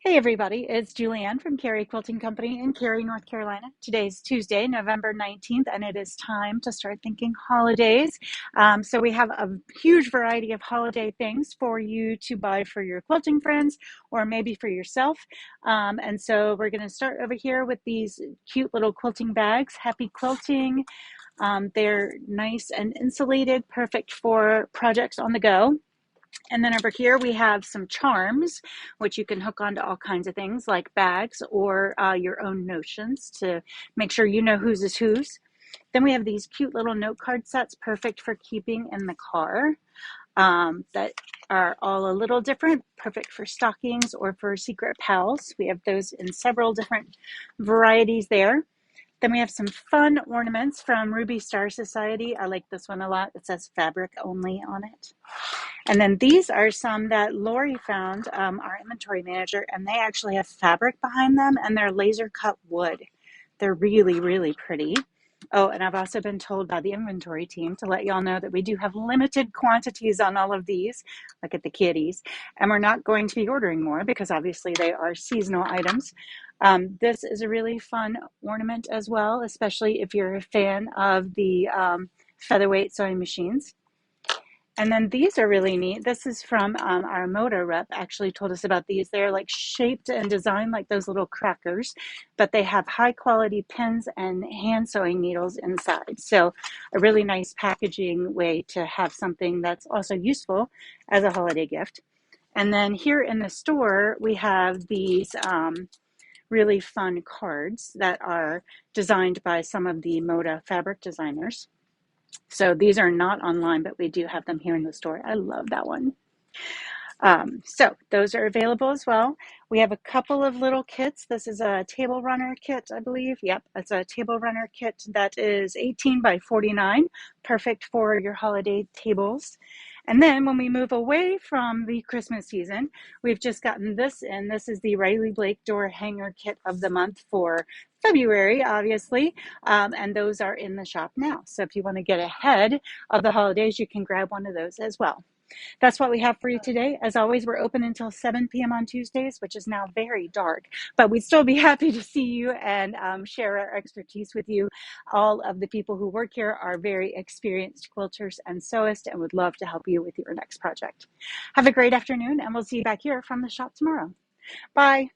Hey everybody, it's Julianne from Cary Quilting Company in Cary, North Carolina. Today's Tuesday, November 19th, and it is time to start thinking holidays. So we have a huge variety of holiday things for you to buy for your quilting friends or maybe for yourself. And so we're going to start over here with these cute little quilting bags. Happy quilting. They're nice and insulated, perfect for projects on the go. And then over here we have some charms, which you can hook onto all kinds of things like bags or your own notions to make sure you know whose is whose. Then we have these cute little note card sets, perfect for keeping in the car, that are all a little different, perfect for stockings or for secret pals. We have those in several different varieties there. Then we have some fun ornaments from Ruby Star Society. I like this one a lot. It says fabric only on it. And then these are some that Lori found, our inventory manager, and they actually have fabric behind them and they're laser cut wood. They're really, really pretty. Oh, and I've also been told by the inventory team to let y'all know that we do have limited quantities on all of these. Look at the kitties. And we're not going to be ordering more because obviously they are seasonal items. This is a really fun ornament as well, especially if you're a fan of the featherweight sewing machines. And then these are really neat. This is from our motor rep, actually told us about these. They're like shaped and designed like those little crackers, but they have high quality pins and hand sewing needles inside. So a really nice packaging way to have something that's also useful as a holiday gift. And then here in the store, we have these really fun cards that are designed by some of the Moda fabric designers. So these are not online, but we do have them here in the store. I love that one. So those are available as well. We have a couple of little kits. This is a table runner kit, I believe. Yep, it's a table runner kit that is 18 by 49, perfect for your holiday tables. And then when we move away from the Christmas season, we've just gotten this in. This is the Riley Blake door hanger kit of the month for February, obviously, and those are in the shop now. So if you want to get ahead of the holidays, you can grab one of those as well. That's what we have for you today. As always, we're open until 7 p.m. on Tuesdays, which is now very dark, but we'd still be happy to see you and share our expertise with you. All of the people who work here are very experienced quilters and sewists and would love to help you with your next project. Have a great afternoon, and we'll see you back here from the shop tomorrow. Bye.